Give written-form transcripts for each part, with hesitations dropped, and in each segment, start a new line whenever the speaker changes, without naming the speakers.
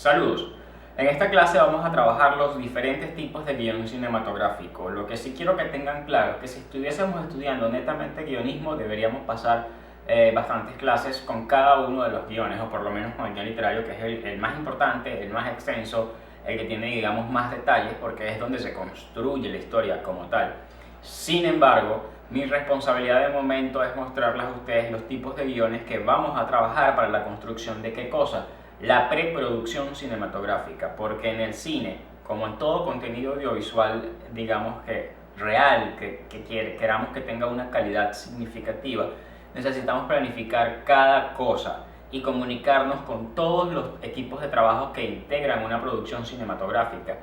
Saludos. En esta clase vamos a trabajar los diferentes tipos de guión cinematográfico. Lo que sí quiero que tengan claro es que si estuviésemos estudiando netamente guionismo, deberíamos pasar bastantes clases con cada uno de los guiones, o por lo menos con el guión literario, que es el más importante, el más extenso, el que tiene, digamos, más detalles, porque es donde se construye la historia como tal. Sin embargo, mi responsabilidad de momento es mostrarles a ustedes los tipos de guiones que vamos a trabajar para la construcción de qué cosa. La preproducción cinematográfica, porque en el cine, como en todo contenido audiovisual, digamos que real, queramos que tenga una calidad significativa, necesitamos planificar cada cosa y comunicarnos con todos los equipos de trabajo que integran una producción cinematográfica.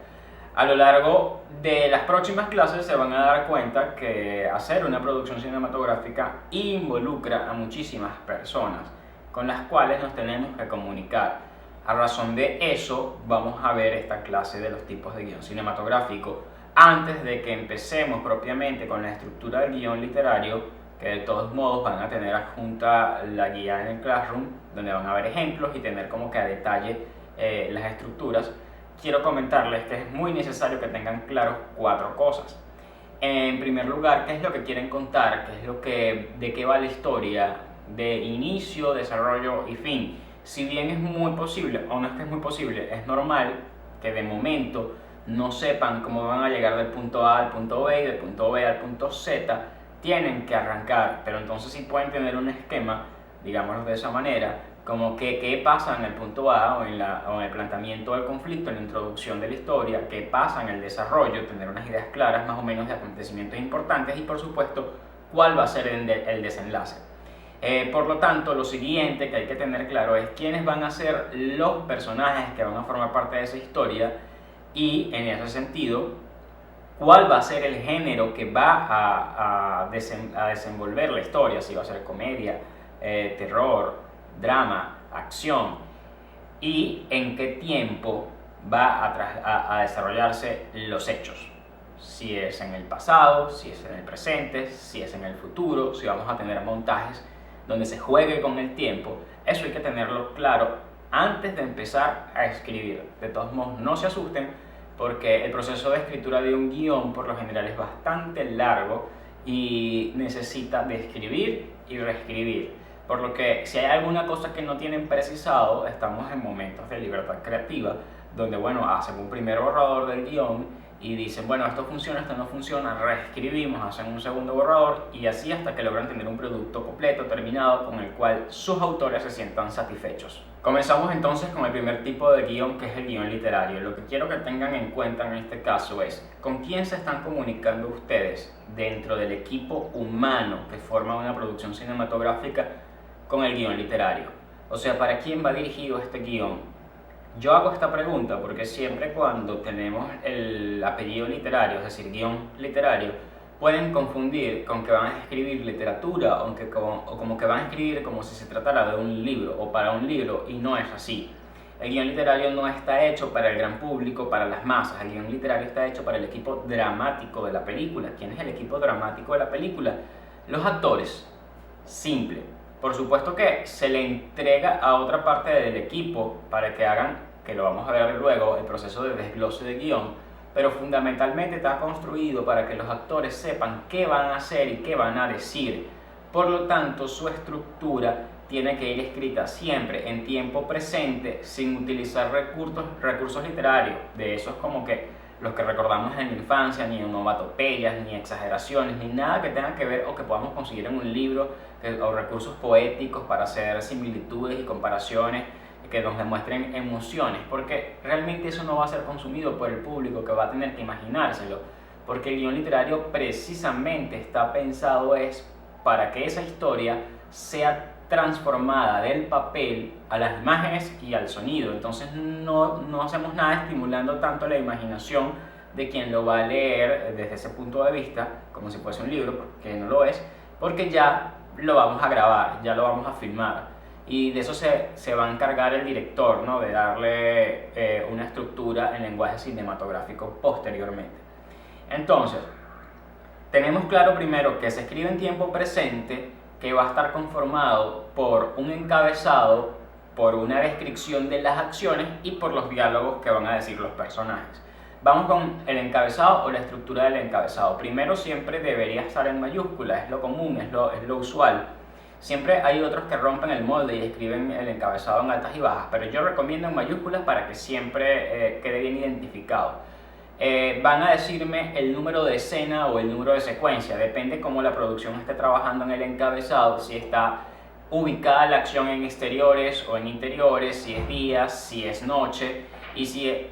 A lo largo de las próximas clases se van a dar cuenta que hacer una producción cinematográfica involucra a muchísimas personas con las cuales nos tenemos que comunicar. A razón de eso, vamos a ver esta clase de los tipos de guión cinematográfico antes de que empecemos propiamente con la estructura del guión literario, que de todos modos van a tener adjunta la guía en el Classroom, donde van a ver ejemplos y tener como que a detalle las estructuras. Quiero comentarles que es muy necesario que tengan claros 4 cosas. En primer lugar, ¿qué es lo que quieren contar? ¿De qué va la historia? De inicio, desarrollo y fin. Si bien es muy posible, o no es que es muy posible, es normal que de momento no sepan cómo van a llegar del punto A al punto B y del punto B al punto Z, tienen que arrancar, pero entonces sí pueden tener un esquema, digámoslo de esa manera, como que qué pasa en el punto A o en el planteamiento del conflicto, en la introducción de la historia, qué pasa en el desarrollo, tener unas ideas claras más o menos de acontecimientos importantes y por supuesto cuál va a ser el desenlace. Por lo tanto, lo siguiente que hay que tener claro es quiénes van a ser los personajes que van a formar parte de esa historia y en ese sentido, cuál va a ser el género que va a desenvolver la historia, si va a ser comedia, terror, drama, acción y en qué tiempo va a desarrollarse los hechos. Si es en el pasado, si es en el presente, si es en el futuro, si vamos a tener montajes donde se juegue con el tiempo. Eso hay que tenerlo claro antes de empezar a escribir. De todos modos, no se asusten porque el proceso de escritura de un guión por lo general es bastante largo y necesita de escribir y reescribir. Por lo que si hay alguna cosa que no tienen precisado, estamos en momentos de libertad creativa donde, bueno, hacen un primer borrador del guión y dicen, bueno, esto funciona, esto no funciona, reescribimos, hacen un segundo borrador y así hasta que logran tener un producto completo, terminado, con el cual sus autores se sientan satisfechos. Comenzamos entonces con el primer tipo de guión, que es el guión literario. Lo que quiero que tengan en cuenta en este caso es con quién se están comunicando ustedes dentro del equipo humano que forma una producción cinematográfica con el guión literario. O sea, ¿para quién va dirigido este guión? Yo hago esta pregunta porque siempre cuando tenemos el apellido literario, es decir, guión literario, pueden confundir con que van a escribir literatura o como que van a escribir como si se tratara de un libro o para un libro, y no es así. El guión literario no está hecho para el gran público, para las masas. El guión literario está hecho para el equipo dramático de la película. ¿Quién es el equipo dramático de la película? Los actores. Simple. Por supuesto que se le entrega a otra parte del equipo para que hagan, que lo vamos a ver luego, el proceso de desglose de guión, pero fundamentalmente está construido para que los actores sepan qué van a hacer y qué van a decir. Por lo tanto, su estructura tiene que ir escrita siempre en tiempo presente, sin utilizar recursos literarios, de esos como que los que recordamos en la infancia, ni onomatopeyas, ni exageraciones, ni nada que tenga que ver o que podamos conseguir en un libro, o recursos poéticos para hacer similitudes y comparaciones que nos demuestren emociones, porque realmente eso no va a ser consumido por el público, que va a tener que imaginárselo, porque el guión literario precisamente está pensado para que esa historia sea transformada del papel a las imágenes y al sonido. Entonces no hacemos nada estimulando tanto la imaginación de quien lo va a leer desde ese punto de vista, como si fuese un libro, porque no lo es, porque ya lo vamos a grabar, ya lo vamos a filmar. Y de eso se va a encargar el director, ¿no? De darle una estructura en lenguaje cinematográfico posteriormente. Entonces, tenemos claro primero que se escribe en tiempo presente, que va a estar conformado por un encabezado, por una descripción de las acciones y por los diálogos que van a decir los personajes. Vamos con el encabezado o la estructura del encabezado. Primero siempre debería estar en mayúsculas, es lo común, es lo usual. Siempre hay otros que rompen el molde y escriben el encabezado en altas y bajas, pero yo recomiendo en mayúsculas para que siempre quede bien identificado. Van a decirme el número de escena o el número de secuencia, depende cómo la producción esté trabajando en el encabezado, si está ubicada la acción en exteriores o en interiores, si es día, si es noche y si es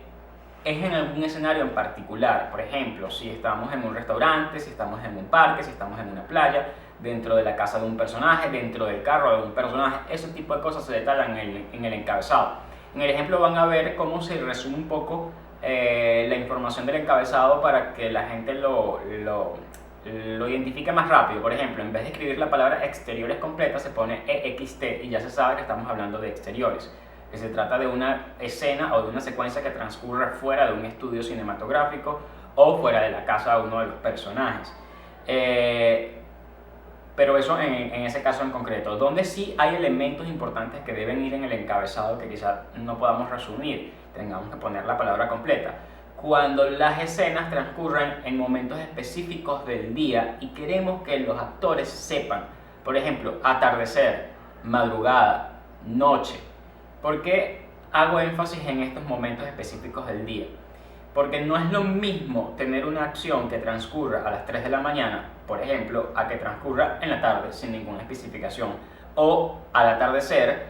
en algún escenario en particular. Por ejemplo, si estamos en un restaurante, si estamos en un parque, si estamos en una playa, dentro de la casa de un personaje, dentro del carro de un personaje, ese tipo de cosas se detallan en el encabezado. En el ejemplo van a ver cómo se resume un poco la información del encabezado para que la gente lo identifique más rápido. Por ejemplo, en vez de escribir la palabra exteriores completa, se pone EXT y ya se sabe que estamos hablando de exteriores, que se trata de una escena o de una secuencia que transcurre fuera de un estudio cinematográfico o fuera de la casa de uno de los personajes. Pero eso en ese caso en concreto, donde sí hay elementos importantes que deben ir en el encabezado que quizás no podamos resumir, tengamos que poner la palabra completa. Cuando las escenas transcurren en momentos específicos del día y queremos que los actores sepan, por ejemplo, atardecer, madrugada, noche. ¿Por qué hago énfasis en estos momentos específicos del día? Porque no es lo mismo tener una acción que transcurra a las 3 de la mañana, por ejemplo, a que transcurra en la tarde sin ninguna especificación, o al atardecer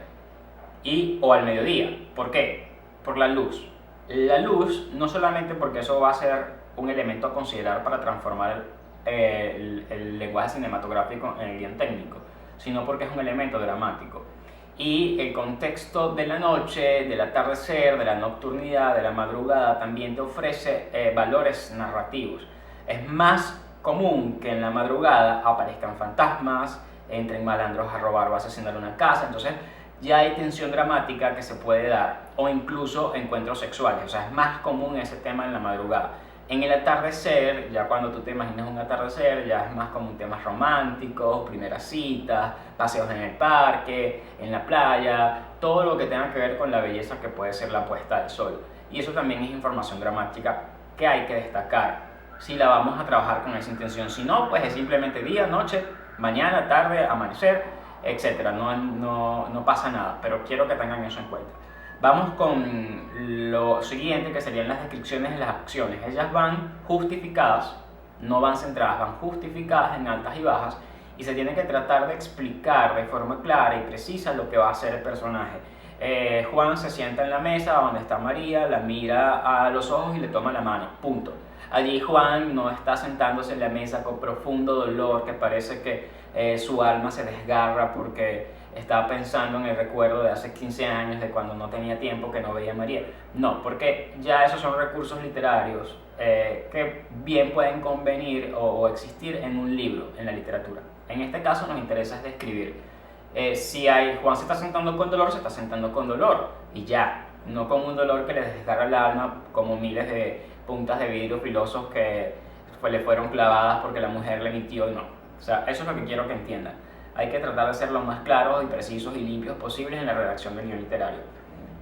o al mediodía. ¿Por qué? Por la luz. La luz, no solamente porque eso va a ser un elemento a considerar para transformar el lenguaje cinematográfico en el guión técnico, sino porque es un elemento dramático. Y el contexto de la noche, del atardecer, de la nocturnidad, de la madrugada también te ofrece valores narrativos. Es más común que en la madrugada aparezcan fantasmas, entren malandros a robar o a asesinar una casa, entonces ya hay tensión dramática que se puede dar, o incluso encuentros sexuales, o sea, es más común ese tema en la madrugada. En el atardecer, ya cuando tú te imaginas un atardecer, ya es más común temas románticos, primeras citas, paseos en el parque, en la playa, todo lo que tenga que ver con la belleza que puede ser la puesta del sol. Y eso también es información dramática que hay que destacar si la vamos a trabajar con esa intención. Si no, pues es simplemente día, noche, mañana, tarde, amanecer, etc. No pasa nada, pero quiero que tengan eso en cuenta. Vamos con lo siguiente, que serían las descripciones de las acciones. Ellas van justificadas, no van centradas, van justificadas en altas y bajas y se tiene que tratar de explicar de forma clara y precisa lo que va a hacer el personaje. Juan se sienta en la mesa donde está María, la mira a los ojos y le toma la mano, punto. Allí Juan no está sentándose en la mesa con profundo dolor, que parece que su alma se desgarra porque estaba pensando en el recuerdo de hace 15 años, de cuando no tenía tiempo, que no veía a María. No, porque ya esos son recursos literarios que bien pueden convenir o existir en un libro, en la literatura. En este caso nos interesa es describir. Si Juan se está sentando con dolor, se está sentando con dolor y ya, no con un dolor que le desgarra el alma, como miles de puntas de vidrio filosos que le fueron clavadas porque la mujer le mintió, no. O sea, eso es lo que quiero que entiendan. Hay que tratar de ser lo más claros y precisos y limpios posibles en la redacción del guión literario.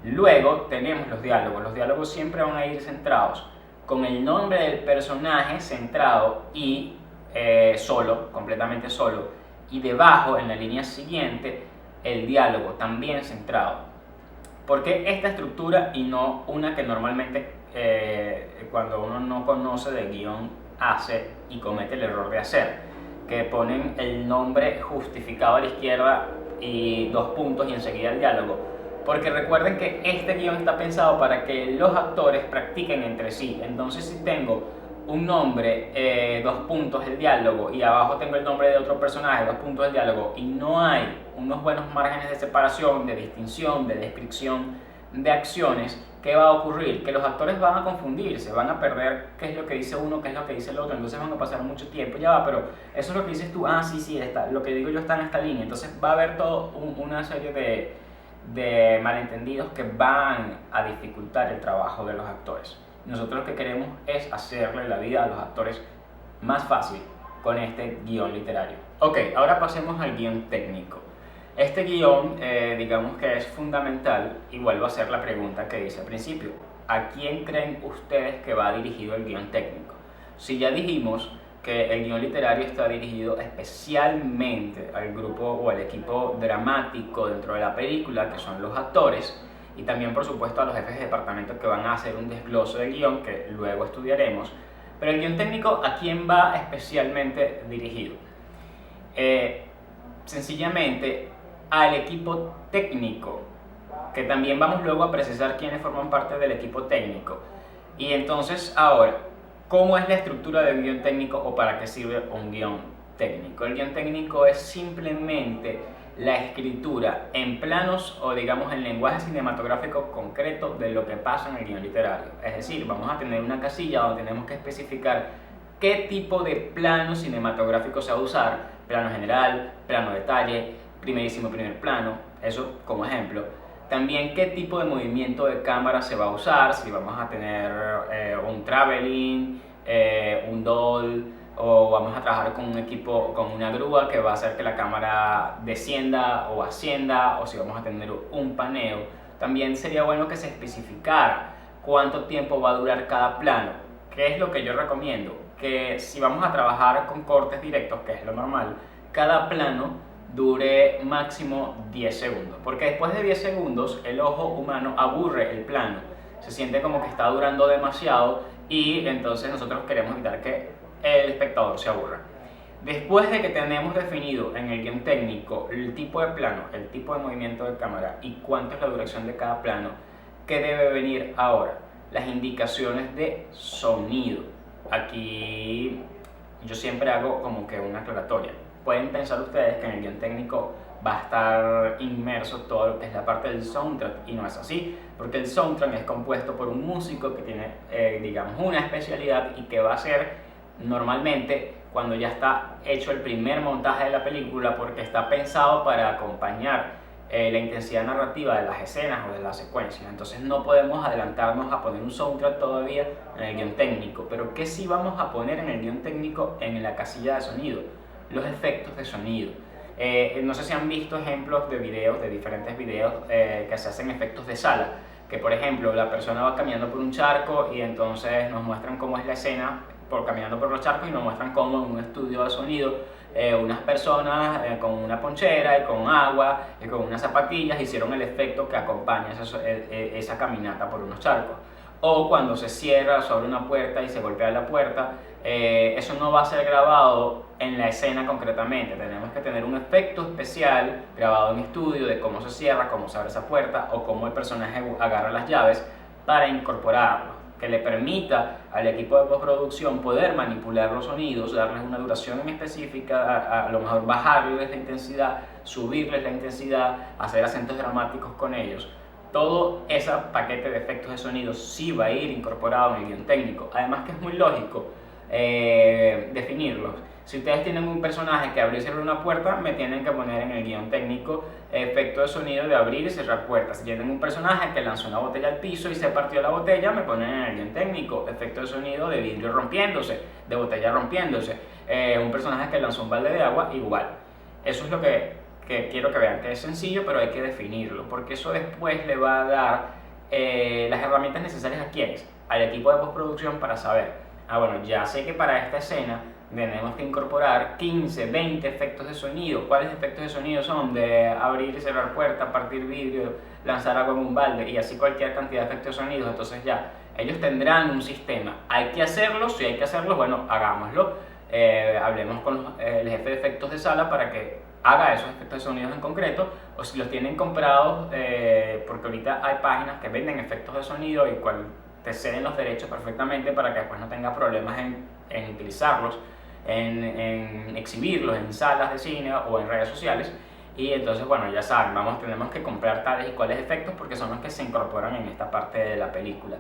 Luego tenemos los diálogos. Los diálogos siempre van a ir centrados con el nombre del personaje centrado y solo, completamente solo. Y debajo, en la línea siguiente, el diálogo también centrado. ¿Por qué esta estructura y no una que normalmente cuando uno no conoce de guión hace y comete el error de hacer? Que ponen el nombre justificado a la izquierda y 2 puntos y enseguida el diálogo. Porque recuerden que este guión está pensado para que los actores practiquen entre sí. Entonces si tengo un nombre, 2 puntos el diálogo, y abajo tengo el nombre de otro personaje, 2 puntos el diálogo, y no hay unos buenos márgenes de separación, de distinción, de descripción de acciones, ¿qué va a ocurrir? Que los actores van a confundirse, van a perder qué es lo que dice uno, qué es lo que dice el otro, entonces van a pasar mucho tiempo, ya va, pero eso es lo que dices tú, sí, lo que digo yo está en esta línea, entonces va a haber toda una serie de malentendidos que van a dificultar el trabajo de los actores. Nosotros lo que queremos es hacerle la vida a los actores más fácil con este guión literario. Ok, ahora pasemos al guión técnico. Este guión, digamos que es fundamental, y vuelvo a hacer la pregunta que hice al principio. ¿A quién creen ustedes que va dirigido el guión técnico? Si ya dijimos que el guión literario está dirigido especialmente al grupo o al equipo dramático dentro de la película, que son los actores, y también por supuesto a los jefes de departamento que van a hacer un desglose del guión que luego estudiaremos. Pero el guión técnico, ¿a quién va especialmente dirigido? Sencillamente al equipo técnico, que también vamos luego a precisar quiénes forman parte del equipo técnico. Y entonces ahora, ¿cómo es la estructura del guión técnico o para qué sirve un guión técnico? El guión técnico es simplemente la escritura en planos o digamos en lenguaje cinematográfico concreto de lo que pasa en el guión literario. Es decir, vamos a tener una casilla donde tenemos que especificar qué tipo de plano cinematográfico se va a usar: plano general, plano detalle, primerísimo primer plano, eso como ejemplo. También qué tipo de movimiento de cámara se va a usar, si vamos a tener un traveling, un doll, o vamos a trabajar con un equipo, con una grúa que va a hacer que la cámara descienda o ascienda, o si vamos a tener un paneo. También sería bueno que se especificara cuánto tiempo va a durar cada plano. ¿Qué es lo que yo recomiendo? Que si vamos a trabajar con cortes directos, que es lo normal, cada plano dure máximo 10 segundos, porque después de 10 segundos el ojo humano aburre el plano, se siente como que está durando demasiado y entonces nosotros queremos evitar que el espectador se aburra. Después de que tenemos definido en el guión técnico el tipo de plano, el tipo de movimiento de cámara y cuánto es la duración de cada plano, ¿qué debe venir ahora? Las indicaciones de sonido. Aquí yo siempre hago como que una aclaratoria. Pueden pensar ustedes que en el guión técnico va a estar inmerso todo lo que es la parte del soundtrack, y no es así, porque el soundtrack es compuesto por un músico que tiene, digamos, una especialidad y que va a ser normalmente cuando ya está hecho el primer montaje de la película, porque está pensado para acompañar la intensidad narrativa de las escenas o de las secuencias. Entonces no podemos adelantarnos a poner un soundtrack todavía en el guión técnico, pero ¿qué sí vamos a poner en el guión técnico en la casilla de sonido? Los efectos de sonido. No sé si han visto ejemplos de videos, de diferentes videos que se hacen efectos de sala, que por ejemplo la persona va caminando por un charco y entonces nos muestran cómo es la escena caminando por los charcos, y nos muestran cómo en un estudio de sonido unas personas con una ponchera y con agua y con unas zapatillas hicieron el efecto que acompaña esa caminata por unos charcos. O cuando se cierra sobre una puerta y se golpea la puerta, eso no va a ser grabado en la escena concretamente. Tenemos que tener un efecto especial grabado en estudio de cómo se cierra, cómo se abre esa puerta o cómo el personaje agarra las llaves para incorporarlo, que le permita al equipo de postproducción poder manipular los sonidos, darles una duración en específica, a lo mejor bajarles la intensidad, subirles la intensidad, hacer acentos dramáticos con ellos. Todo ese paquete de efectos de sonido sí va a ir incorporado en el guión técnico. Además que es muy lógico definirlos. Si ustedes tienen un personaje que abre y cierra una puerta, me tienen que poner en el guión técnico efecto de sonido de abrir y cerrar puertas. Si tienen un personaje que lanzó una botella al piso y se partió la botella, me ponen en el guión técnico efecto de sonido de vidrio rompiéndose, de botella rompiéndose. Un personaje que lanzó un balde de agua, igual. Eso es lo que quiero que vean, que es sencillo, pero hay que definirlo, porque eso después le va a dar las herramientas necesarias a quienes, al equipo de postproducción, para saber, bueno, ya sé que para esta escena tenemos que incorporar 15, 20 efectos de sonido. ¿Cuáles efectos de sonido son? De abrir y cerrar puertas, partir vidrio, lanzar agua en un balde y así cualquier cantidad de efectos de sonido. Entonces ya, ellos tendrán un sistema. ¿Hay que hacerlo? Si hay que hacerlo, bueno, hagámoslo. Hablemos con el jefe de efectos de sala para que haga esos efectos de sonidos en concreto, o si los tienen comprados, porque ahorita hay páginas que venden efectos de sonido y cual te ceden los derechos perfectamente para que después no tengas problemas en utilizarlos, en exhibirlos en salas de cine o en redes sociales. Y entonces, bueno, ya saben, tenemos que comprar tales y cuales efectos porque son los que se incorporan en esta parte de la película.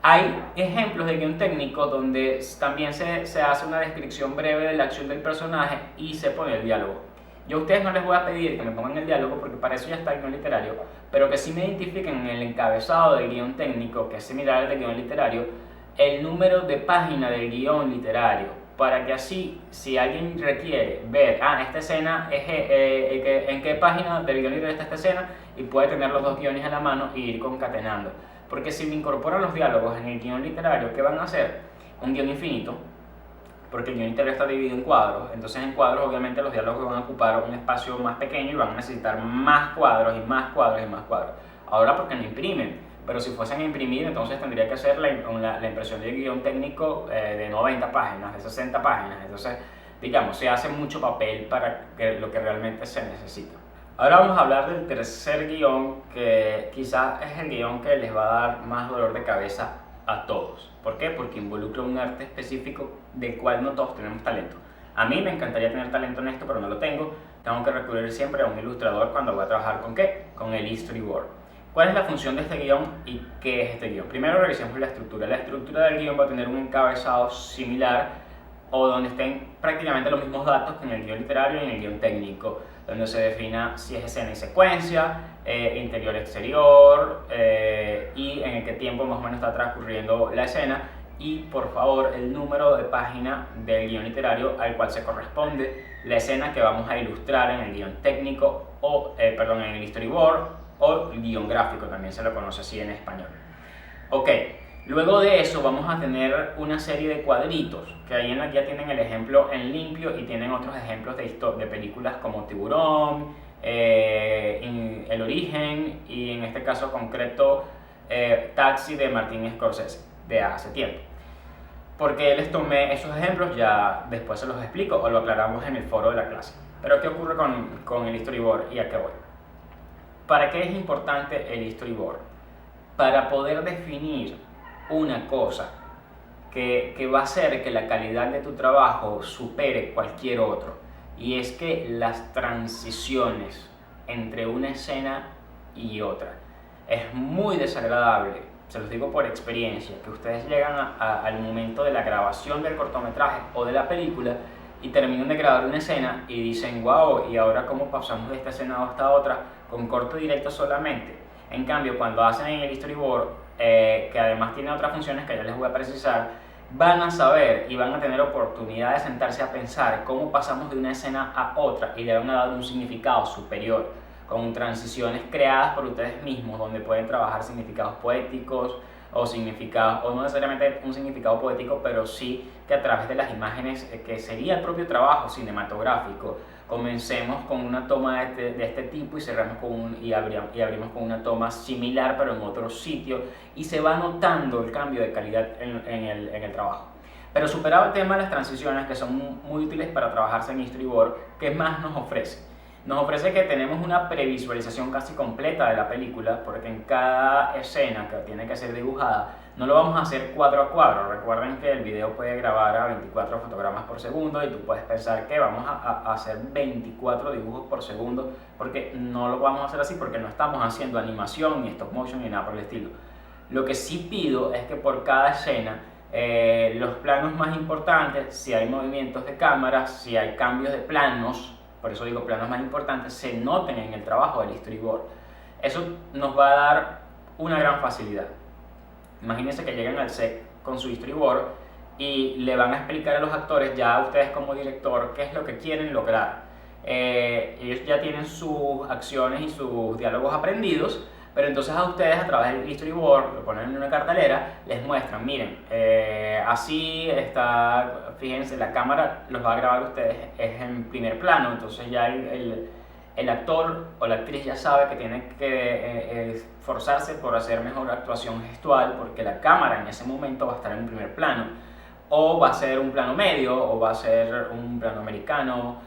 Hay ejemplos de guión técnico donde también se hace una descripción breve de la acción del personaje y se pone el diálogo. Yo a ustedes no les voy a pedir que me pongan el diálogo porque para eso ya está el guión literario, pero que sí me identifiquen en el encabezado del guión técnico, que es similar al del guión literario, el número de página del guión literario. para que así, si alguien requiere ver, esta escena, en qué página del guión literario está esta escena, y puede tener los dos guiones a la mano y ir concatenando. Porque si me incorporan los diálogos en el guión literario, ¿qué van a hacer? Un guión infinito, porque el guión literario está dividido en cuadros. Entonces en cuadros obviamente los diálogos van a ocupar un espacio más pequeño y van a necesitar más cuadros y más cuadros y más cuadros. Ahora porque no imprimen, pero si fuesen a imprimir entonces tendría que hacer la impresión del guión técnico de 90 páginas, de 60 páginas. Entonces digamos, se hace mucho papel para lo que realmente se necesita. Ahora vamos a hablar del tercer guión, que quizás es el guión que les va a dar más dolor de cabeza a todos. ¿Por qué? Porque involucra un arte específico del cual no todos tenemos talento. A mí me encantaría tener talento en esto, pero no lo tengo. Tengo que recurrir siempre a un ilustrador cuando voy a trabajar ¿con qué? Con el storyboard. ¿Cuál es la función de este guión y qué es este guión? Primero revisemos la estructura. La estructura del guión va a tener un encabezado similar o donde estén prácticamente los mismos datos que en el guión literario y en el guión técnico, donde se defina si es escena y secuencia, interior-exterior y en qué tiempo más o menos está transcurriendo la escena, y por favor el número de página del guión literario al cual se corresponde la escena que vamos a ilustrar en el guión técnico en el storyboard o el guión gráfico, también se lo conoce así en español. Ok. Luego de eso vamos a tener una serie de cuadritos, que ahí en la guía tienen el ejemplo en limpio y tienen otros ejemplos de películas como Tiburón, El Origen y en este caso concreto Taxi de Martin Scorsese, de hace tiempo. Porque les tomé esos ejemplos, ya después se los explico o lo aclaramos en el foro de la clase. Pero ¿qué ocurre con el storyboard y a qué voy? ¿Para qué es importante el storyboard? Para poder definir una cosa que va a hacer que la calidad de tu trabajo supere cualquier otro, y es que las transiciones entre una escena y otra es muy desagradable, se los digo por experiencia, que ustedes llegan al momento de la grabación del cortometraje o de la película y terminan de grabar una escena y dicen wow, y ahora cómo pasamos de esta escena a esta otra con corte directo solamente. En cambio, cuando hacen en el storyboard, que además tiene otras funciones que ya les voy a precisar, van a saber y van a tener oportunidad de sentarse a pensar cómo pasamos de una escena a otra y le van a dar un significado superior, con transiciones creadas por ustedes mismos, donde pueden trabajar significados poéticos o significados, o no necesariamente un significado poético, pero sí que a través de las imágenes, que sería el propio trabajo cinematográfico, comencemos con una toma de este tipo y cerramos y abrimos con una toma similar pero en otro sitio, y se va notando el cambio de calidad en el trabajo. Pero superado el tema de las transiciones, que son muy útiles para trabajarse en storyboard, ¿qué más nos ofrece? Nos ofrece que tenemos una previsualización casi completa de la película, porque en cada escena que tiene que ser dibujada no lo vamos a hacer cuadro a cuadro. Recuerden que el video puede grabar a 24 fotogramas por segundo y tú puedes pensar que vamos a hacer 24 dibujos por segundo, porque no lo vamos a hacer así, porque no estamos haciendo animación ni stop motion ni nada por el estilo. Lo que sí pido es que por cada escena los planos más importantes, si hay movimientos de cámara, si hay cambios de planos, por eso digo planos más importantes, se noten en el trabajo del storyboard. Eso nos va a dar una gran facilidad. Imagínense que llegan al set con su storyboard y le van a explicar a los actores, ya a ustedes como director, qué es lo que quieren lograr. Ellos ya tienen sus acciones y sus diálogos aprendidos, pero entonces a ustedes a través del storyboard, lo ponen en una cartelera, les muestran, miren, así está, fíjense, la cámara los va a grabar ustedes, es en primer plano, entonces ya el actor o la actriz ya sabe que tiene que esforzarse por hacer mejor actuación gestual, porque la cámara en ese momento va a estar en primer plano, o va a ser un plano medio, o va a ser un plano americano,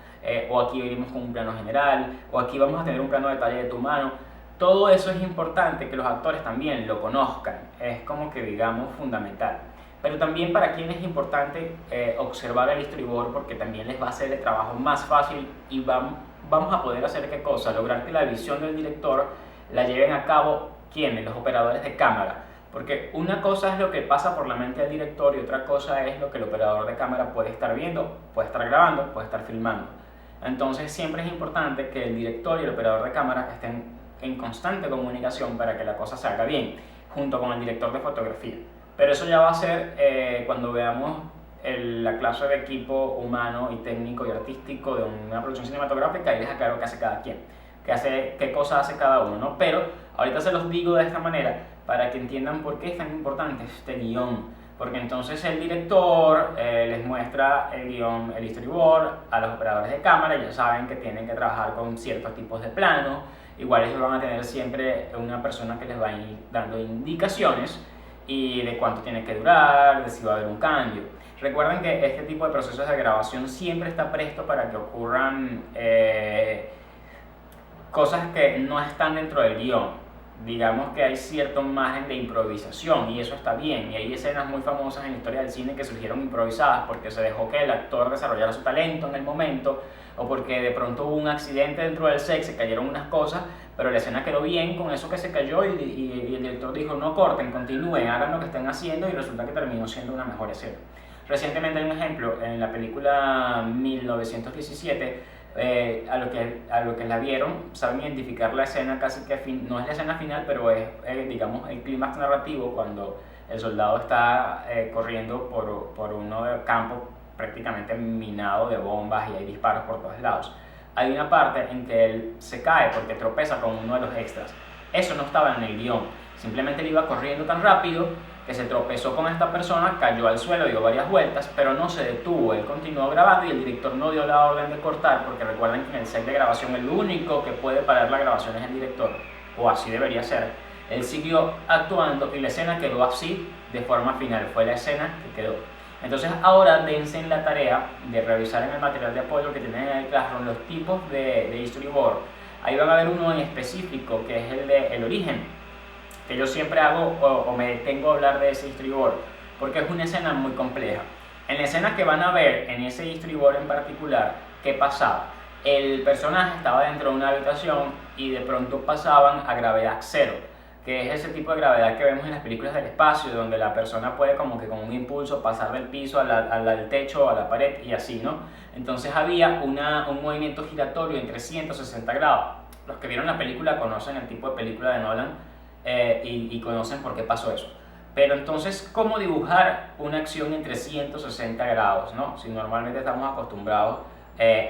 o aquí venimos con un plano general, o aquí vamos a tener un plano de detalle de tu mano. Todo eso es importante que los actores también lo conozcan, es como que digamos fundamental. Pero también para quienes es importante observar el storyboard, porque también les va a hacer el trabajo más fácil y vamos a poder hacer qué cosa, lograr que la visión del director la lleven a cabo quienes, los operadores de cámara. Porque una cosa es lo que pasa por la mente del director y otra cosa es lo que el operador de cámara puede estar viendo, puede estar grabando, puede estar filmando. Entonces siempre es importante que el director y el operador de cámara estén en constante comunicación para que la cosa salga bien, junto con el director de fotografía. Pero eso ya va a ser cuando veamos la clase de equipo humano y técnico y artístico de una producción cinematográfica y les aclaro qué hace cada quien, qué cosa hace cada uno, ¿no? Pero ahorita se los digo de esta manera para que entiendan por qué es tan importante este guión. Porque entonces el director les muestra el guión, el storyboard a los operadores de cámara, ya saben que tienen que trabajar con ciertos tipos de plano, igual ellos van a tener siempre una persona que les va a ir dando indicaciones y de cuánto tiene que durar, de si va a haber un cambio. Recuerden que este tipo de procesos de grabación siempre está presto para que ocurran cosas que no están dentro del guión. Digamos que hay cierto margen de improvisación y eso está bien, y hay escenas muy famosas en la historia del cine que surgieron improvisadas porque se dejó que el actor desarrollara su talento en el momento, o porque de pronto hubo un accidente dentro del set, se cayeron unas cosas, pero la escena quedó bien con eso que se cayó y el director dijo no corten, continúen, hagan lo que estén haciendo, y resulta que terminó siendo una mejor escena. Recientemente hay un ejemplo en la película 1917. A lo que la vieron, saben identificar la escena casi que no es la escena final, pero es digamos el clímax narrativo cuando el soldado está corriendo por un campo prácticamente minado de bombas y hay disparos por todos lados. Hay una parte en que él se cae porque tropeza con uno de los extras. Eso no estaba en el guión, simplemente él iba corriendo tan rápido que se tropezó con esta persona, cayó al suelo, dio varias vueltas, pero no se detuvo. Él continuó grabando y el director no dio la orden de cortar, porque recuerden que en el set de grabación el único que puede parar la grabación es el director, o así debería ser. Él siguió actuando y la escena quedó así de forma final, fue la escena que quedó. Entonces ahora dense en la tarea de revisar en el material de apoyo que tienen en el Classroom los tipos de storyboard. Ahí van a ver uno en específico que es el de El Origen, que yo siempre hago o me detengo a hablar de ese storyboard porque es una escena muy compleja. En la escena que van a ver en ese storyboard en particular, ¿qué pasaba? El personaje estaba dentro de una habitación y de pronto pasaban a gravedad cero, que es ese tipo de gravedad que vemos en las películas del espacio, donde la persona puede como que con un impulso pasar del piso al techo, a la pared y así, ¿no? Entonces había un movimiento giratorio en 360 grados. Los que vieron la película conocen el tipo de película de Nolan, y conocen por qué pasó eso. Pero entonces, ¿cómo dibujar una acción en 360 grados? ¿No? Si normalmente estamos acostumbrados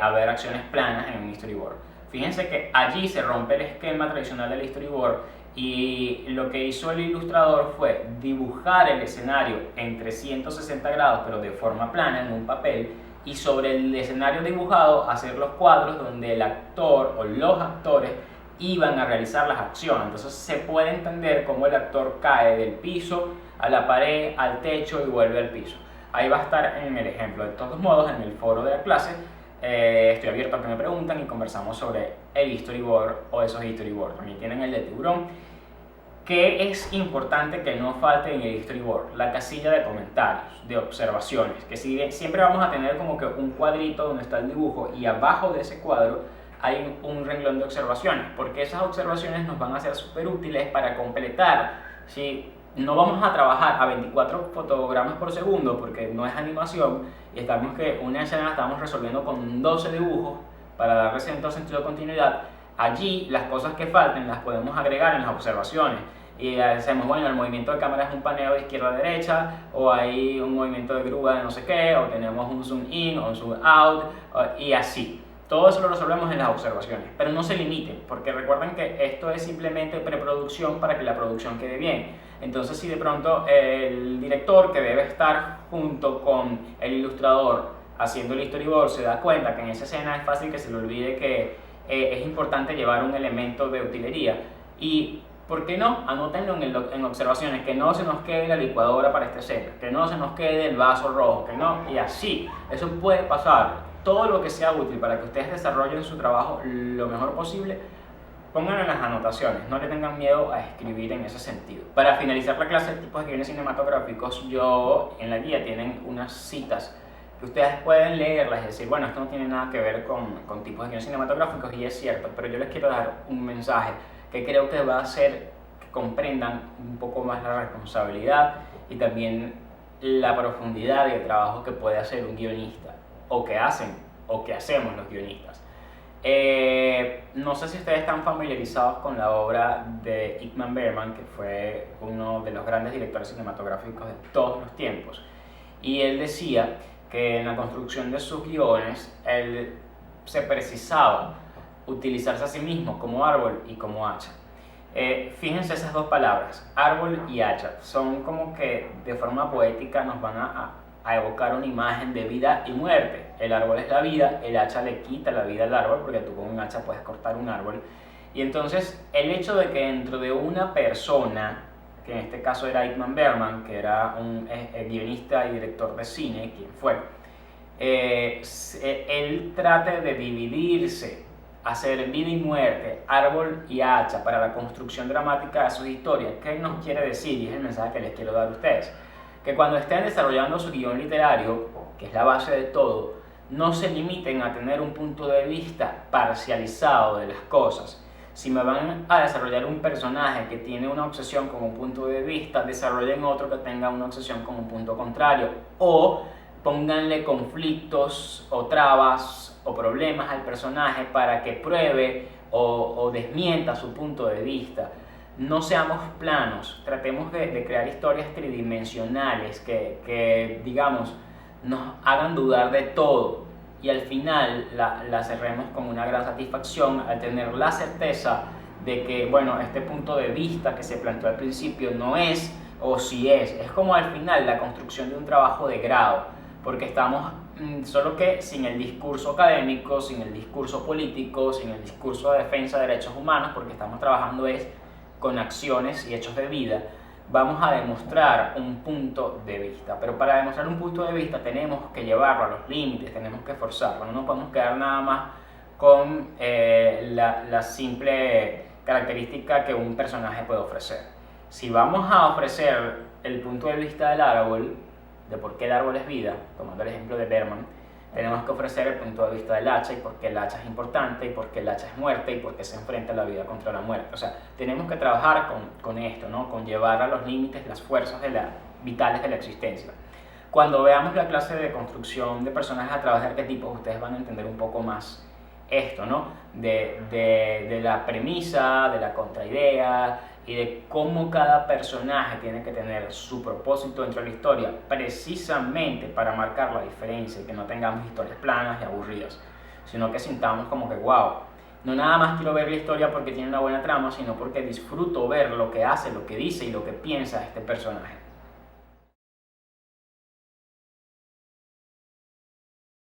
a ver acciones planas en un storyboard. Fíjense que allí se rompe el esquema tradicional del storyboard y lo que hizo el ilustrador fue dibujar el escenario en 360 grados, pero de forma plana en un papel, y sobre el escenario dibujado hacer los cuadros donde el actor o los actores iban a realizar las acciones. Entonces se puede entender cómo el actor cae del piso a la pared, al techo y vuelve al piso. Ahí va a estar en el ejemplo. De todos modos, en el foro de la clase estoy abierto a que me preguntan y conversamos sobre el storyboard o esos storyboards. También tienen el de tiburón. ¿Qué es importante que no falte en el storyboard? La casilla de comentarios, de observaciones, que siempre vamos a tener como que un cuadrito donde está el dibujo y abajo de ese cuadro hay un renglón de observaciones, porque esas observaciones nos van a ser súper útiles para completar. Si no vamos a trabajar a 24 fotogramas por segundo porque no es animación y estamos que una escena la estamos resolviendo con 12 dibujos para darle cierto sentido de continuidad, allí las cosas que falten las podemos agregar en las observaciones. Y decimos, bueno, el movimiento de cámara es un paneo de izquierda a derecha, o hay un movimiento de grúa de no sé qué, o tenemos un zoom in o un zoom out, y así. Todo eso lo resolvemos en las observaciones, pero no se limiten, porque recuerden que esto es simplemente preproducción para que la producción quede bien. Entonces, si de pronto el director, que debe estar junto con el ilustrador haciendo el storyboard, se da cuenta que en esa escena es fácil que se le olvide que es importante llevar un elemento de utilería. Y, ¿por qué no? Anótenlo en observaciones, que no se nos quede la licuadora para esta escena, que no se nos quede el vaso rojo, que no, y así. Eso puede pasar. Todo lo que sea útil para que ustedes desarrollen su trabajo lo mejor posible, pónganlo en las anotaciones, no le tengan miedo a escribir en ese sentido. Para finalizar la clase de tipos de guiones cinematográficos, en la guía tienen unas citas que ustedes pueden leerlas y decir, bueno, esto no tiene nada que ver con tipos de guiones cinematográficos, y es cierto, pero yo les quiero dar un mensaje que creo que va a hacer que comprendan un poco más la responsabilidad y también la profundidad y el trabajo que puede hacer un guionista, o que hacemos los guionistas. No sé si ustedes están familiarizados con la obra de Ingmar Bergman, que fue uno de los grandes directores cinematográficos de todos los tiempos. y él decía que en la construcción de sus guiones él se precisaba utilizarse a sí mismo como árbol y como hacha. Fíjense esas dos palabras, árbol y hacha, son como que de forma poética nos van a evocar una imagen de vida y muerte. El árbol es la vida, el hacha le quita la vida al árbol, porque tú con un hacha puedes cortar un árbol. Y entonces el hecho de que dentro de una persona, que en este caso era Ingmar Bergman, que era un guionista y director de cine, quien fue, él trate de dividirse, hacer vida y muerte, árbol y hacha para la construcción dramática de sus historias. ¿Qué nos quiere decir? Y es el mensaje que les quiero dar a ustedes. Que cuando estén desarrollando su guión literario, que es la base de todo, no se limiten a tener un punto de vista parcializado de las cosas. Si me van a desarrollar un personaje que tiene una obsesión con un punto de vista, desarrollen otro que tenga una obsesión con un punto contrario. O pónganle conflictos o trabas o problemas al personaje para que pruebe o desmienta su punto de vista. No seamos planos, tratemos de crear historias tridimensionales que digamos, nos hagan dudar de todo y al final la cerremos con una gran satisfacción al tener la certeza de que, bueno, este punto de vista que se planteó al principio no es o sí es como al final la construcción de un trabajo de grado, porque estamos solo que sin el discurso académico, sin el discurso político, sin el discurso de defensa de derechos humanos, porque estamos trabajando con acciones y hechos de vida, vamos a demostrar un punto de vista. Pero para demostrar un punto de vista tenemos que llevarlo a los límites, tenemos que forzarlo, no nos podemos quedar nada más con la simple característica que un personaje puede ofrecer. Si vamos a ofrecer el punto de vista del árbol, de por qué el árbol es vida, tomando el ejemplo de Bergman, tenemos que ofrecer el punto de vista del hacha y por qué el hacha es importante y por qué el hacha es muerte y por qué se enfrenta la vida contra la muerte. O sea, tenemos que trabajar con esto, ¿no? Con llevar a los límites las fuerzas vitales de la existencia. Cuando veamos la clase de construcción de personajes a través de arquetipos, ustedes van a entender un poco más esto, ¿no? De la premisa, de la contraidea y de cómo cada personaje tiene que tener su propósito dentro de la historia, precisamente para marcar la diferencia y que no tengamos historias planas y aburridas, sino que sintamos como que wow, no nada más quiero ver la historia porque tiene una buena trama, sino porque disfruto ver lo que hace, lo que dice y lo que piensa este personaje.